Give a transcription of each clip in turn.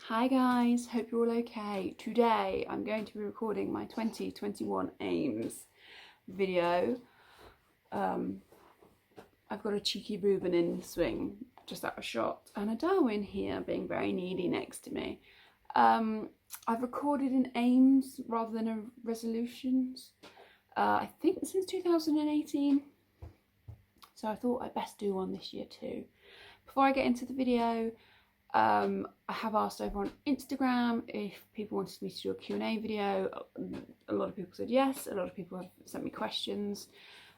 Hi guys, hope you're all okay. Today I'm going to be recording my 2021 aims video. I've got a cheeky Reuben in swing just out of shot and a Darwin here being very needy next to me. I've recorded an aims rather than a resolutions, I think since 2018. So I thought I'd best do one this year too. Before I get into the video, I have asked over on Instagram if people wanted me to do a Q&A video. A lot of people said yes, a lot of people have sent me questions,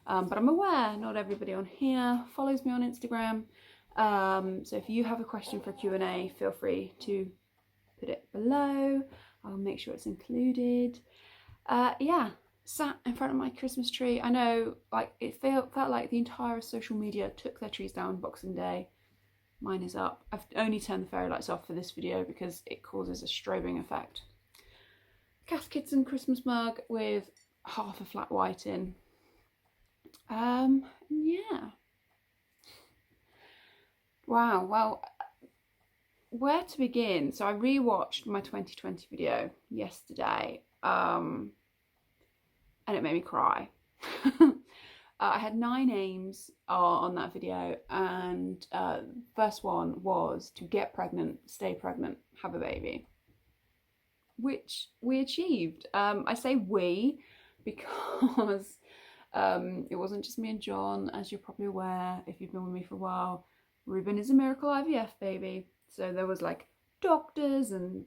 but I'm aware not everybody on here follows me on Instagram. So if you have a question for a Q&A, feel free to put it below. I'll make sure it's included. Yeah, sat in front of my Christmas tree. I know, like, it felt like the entire social media took their trees down Boxing Day. Mine is up. I've only turned the fairy lights off for this video because it causes a strobing effect. Cath Kidston Christmas mug with half a flat white in. Yeah. Wow, well, where to begin? So I rewatched my 2020 video yesterday, and it made me cry. I had 9 aims on that video, and first one was to get pregnant, stay pregnant, have a baby, which we achieved. I say we because it wasn't just me and John, as you're probably aware if you've been with me for a while. Reuben is a miracle IVF baby, so there was like doctors and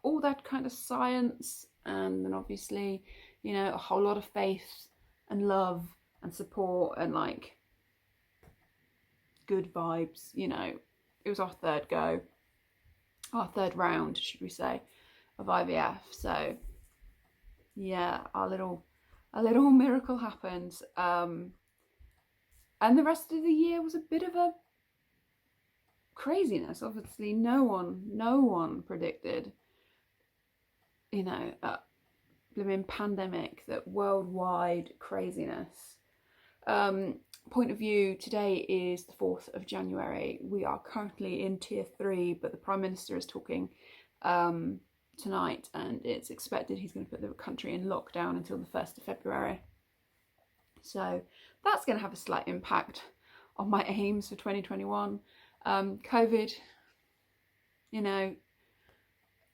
all that kind of science, and then obviously, you know, a whole lot of faith and love and support and like good vibes. You know, it was our third round, should we say, of IVF. So yeah, a little miracle happened. And the rest of the year was a bit of a craziness. Obviously no one predicted, you know, a blooming pandemic, that worldwide craziness. Point of view, today is the 4th of January. We are currently in tier 3, but the Prime Minister is talking tonight, and it's expected he's going to put the country in lockdown until the 1st of February. So that's going to have a slight impact on my aims for 2021. COVID, you know,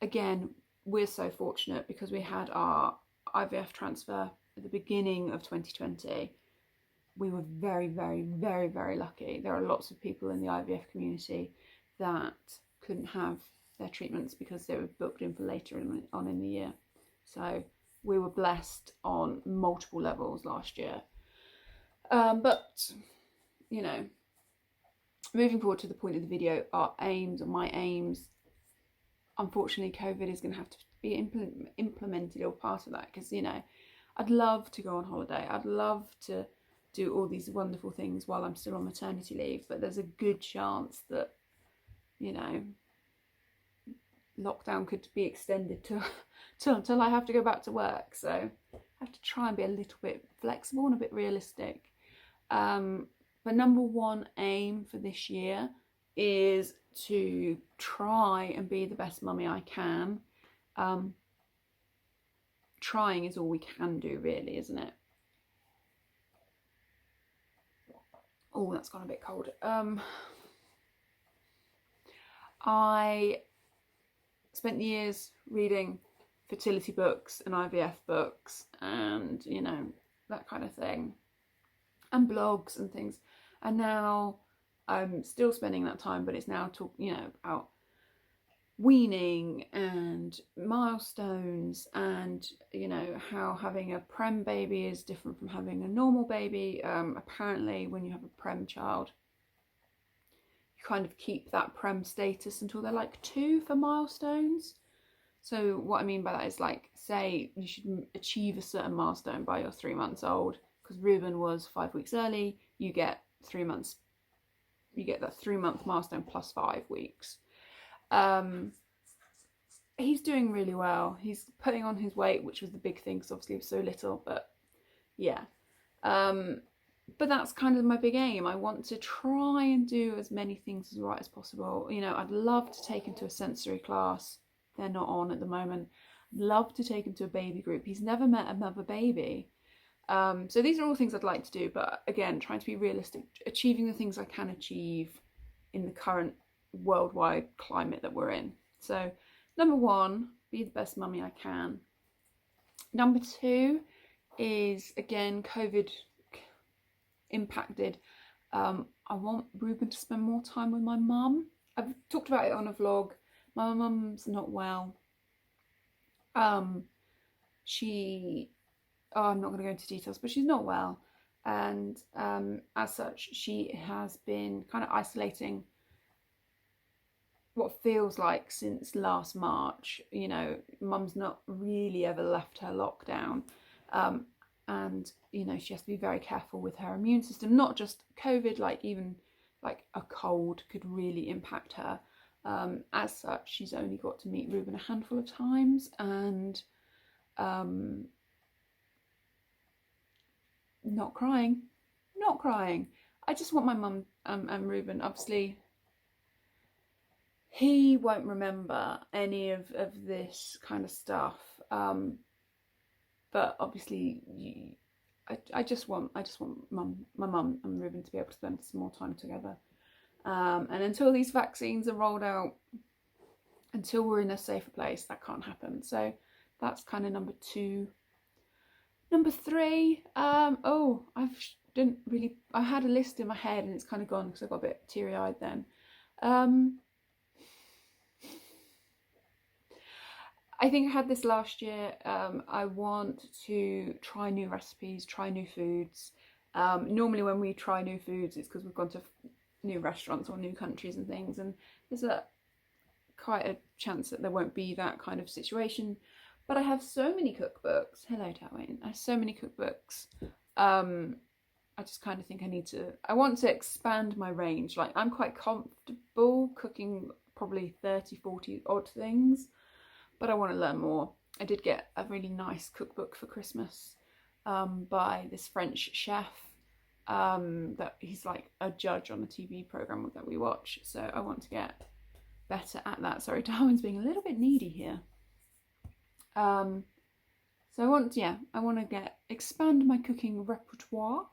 again, we're so fortunate because we had our IVF transfer at the beginning of 2020. We were very, very, very, very lucky. There are lots of people in the IVF community that couldn't have their treatments because they were booked in for later on in the year. So we were blessed on multiple levels last year. But, you know, moving forward to the point of the video, our aims, or my aims, unfortunately COVID is going to have to be implemented, or part of that, because, you know, I'd love to go on holiday. I'd love to do all these wonderful things while I'm still on maternity leave, but there's a good chance that, you know, lockdown could be extended to until I have to go back to work. So I have to try and be a little bit flexible and a bit realistic. But number one aim for this year is to try and be the best mummy I can. Trying is all we can do, really, isn't it? Oh, that's gone a bit cold. I spent years reading fertility books and IVF books and, you know, that kind of thing, and blogs and things. And now I'm still spending that time, but it's now you know, about weaning and milestones, and, you know, how having a prem baby is different from having a normal baby. Apparently when you have a prem child, you kind of keep that prem status until they're like 2 for milestones. So what I mean by that is, like, say you should achieve a certain milestone by you're 3 months old, because Reuben was 5 weeks early, you get 3 months, you get that 3-month milestone plus 5 weeks. He's doing really well. He's putting on his weight, which was the big thing, because obviously he was so little. But yeah, but that's kind of my big aim. I want to try and do as many things as right as possible. You know, I'd love to take him to a sensory class. They're not on at the moment. I'd love to take him to a baby group. He's never met a mother baby. So these are all things I'd like to do, but again, trying to be realistic, achieving the things I can achieve in the current worldwide climate that we're in. So number one, be the best mummy I can. Number two is, again, COVID impacted. I want Ruben to spend more time with my mum. I've talked about it on a vlog. My mum's not well. I'm not going to go into details, but she's not well, and as such she has been kind of isolating what feels like since last March. You know, mum's not really ever left her lockdown, and you know, she has to be very careful with her immune system, not just COVID, like even like a cold could really impact her. As such, she's only got to meet Ruben a handful of times, and not crying. I just want my mum and Ruben, obviously he won't remember any of this kind of stuff, but obviously I just want my mum and Ruben to be able to spend some more time together, and until these vaccines are rolled out, until we're in a safer place, that can't happen. So that's kind of number two. Number three, I had a list in my head and it's kind of gone because I got a bit teary-eyed then. I think I had this last year. I want to try new recipes, try new foods. Normally when we try new foods, it's because we've gone to new restaurants or new countries and things, and there's quite a chance that there won't be that kind of situation. But I have so many cookbooks. Hello, Darwin. I have so many cookbooks. I just kind of think I want to expand my range. Like, I'm quite comfortable cooking probably 30, 40 odd things, but I want to learn more. I did get a really nice cookbook for Christmas by this French chef that he's like a judge on a TV program that we watch. So I want to get better at that. Sorry, Darwin's being a little bit needy here. So I want to expand my cooking repertoire.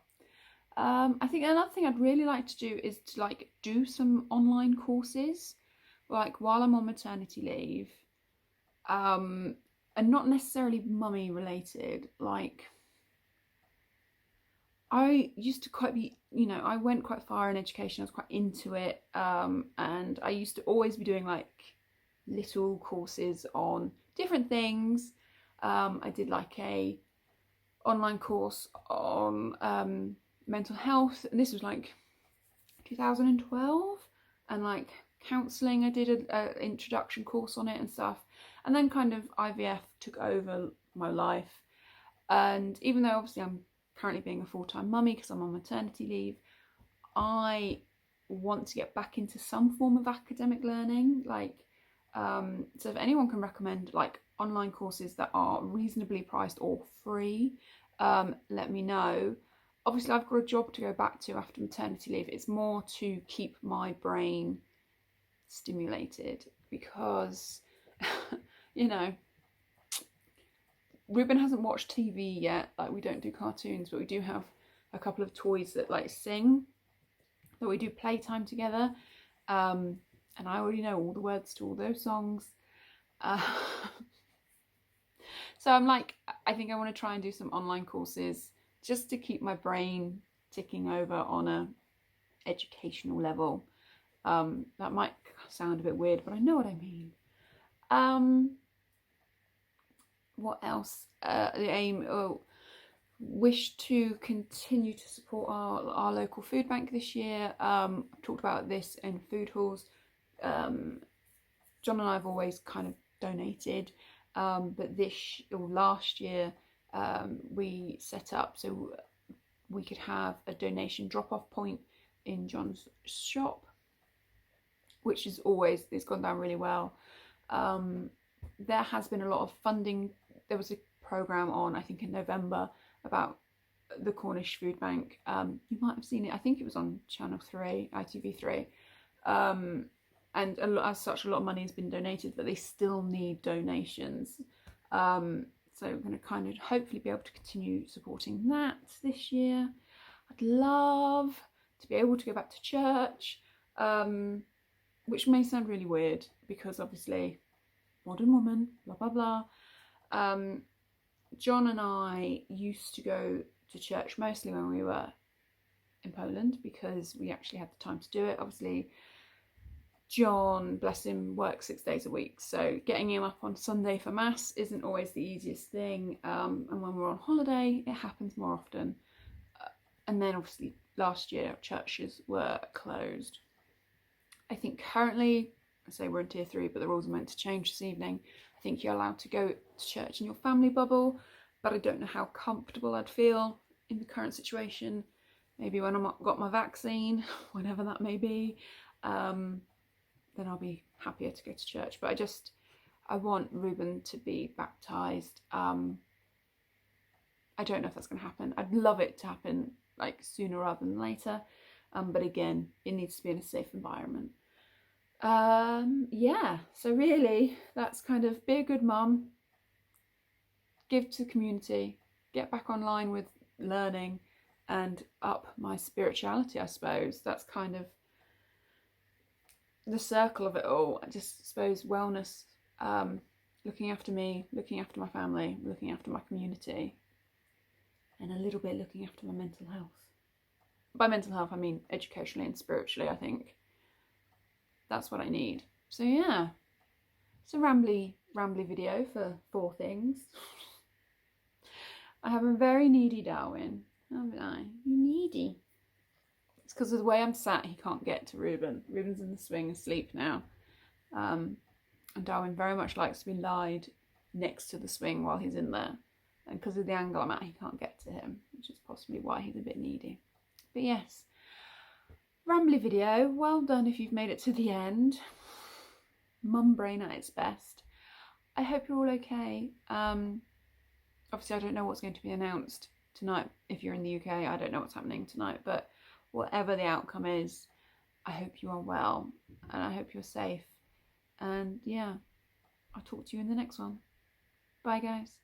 I think another thing I'd really like to do is to like do some online courses, like while I'm on maternity leave, and not necessarily mummy related. Like, I used to I went quite far in education. I was quite into it, and I used to always be doing like little courses on different things. I did like a online course on mental health, and this was like 2012, and like counselling, I did an introduction course on it and stuff, and then kind of IVF took over my life. And even though obviously I'm currently being a full-time mummy because I'm on maternity leave, I want to get back into some form of academic learning. Like, so if anyone can recommend like online courses that are reasonably priced or free, let me know. Obviously I've got a job to go back to after maternity leave. It's more to keep my brain stimulated because you know, Ruben hasn't watched TV yet. Like, we don't do cartoons, but we do have a couple of toys that like sing, that we do playtime together, and I already know all the words to all those songs. So I'm like, I think I want to try and do some online courses just to keep my brain ticking over on a educational level. That might sound a bit weird, but I know what I mean. What else? The aim, wish to continue to support our local food bank this year. I've talked about this in food halls. John and I have always kind of donated, but last year we set up so we could have a donation drop-off point in John's shop, which is it's gone down really well. There has been a lot of funding. There was a program on, I think in November, about the Cornish Food Bank. You might have seen it. I think it was on Channel 3, ITV3. And as such, a lot of money has been donated, but they still need donations. So we're going to kind of hopefully be able to continue supporting that this year. I'd love to be able to go back to church, which may sound really weird because obviously modern woman, blah, blah, blah. John and I used to go to church mostly when we were in Poland because we actually had the time to do it. Obviously, John, bless him, works 6 days a week, so getting him up on Sunday for Mass isn't always the easiest thing, and when we're on holiday it happens more often. And then obviously last year churches were closed. I think currently, I say we're in tier 3, but the rules are meant to change this evening. I think you're allowed to go to church in your family bubble, but I don't know how comfortable I'd feel in the current situation. Maybe when I've got my vaccine, whenever that may be, then I'll be happier to go to church. But I want Ruben to be baptised. I don't know if that's going to happen. I'd love it to happen like sooner rather than later. But again, it needs to be in a safe environment. Yeah, so really that's kind of be a good mum, give to the community, get back online with learning, and up my spirituality, I suppose. That's kind of the circle of it all. I just suppose wellness, looking after me, looking after my family, looking after my community, and a little bit looking after my mental health. By mental health I mean educationally and spiritually. I think that's what I need. So yeah, it's a rambly video for 4 things. I have a very needy Darwin, haven't I? You needy. It's because of the way I'm sat, he can't get to Ruben. Ruben's in the swing asleep now. And Darwin very much likes to be lied next to the swing while he's in there. And because of the angle I'm at, he can't get to him, which is possibly why he's a bit needy. But yes, rambly video. Well done if you've made it to the end. Mum brain at its best. I hope you're all okay. Obviously I don't know what's going to be announced tonight. If you're in the UK, I don't know what's happening tonight, but whatever the outcome is, I hope you are well and I hope you're safe. And yeah, I'll talk to you in the next one. Bye guys.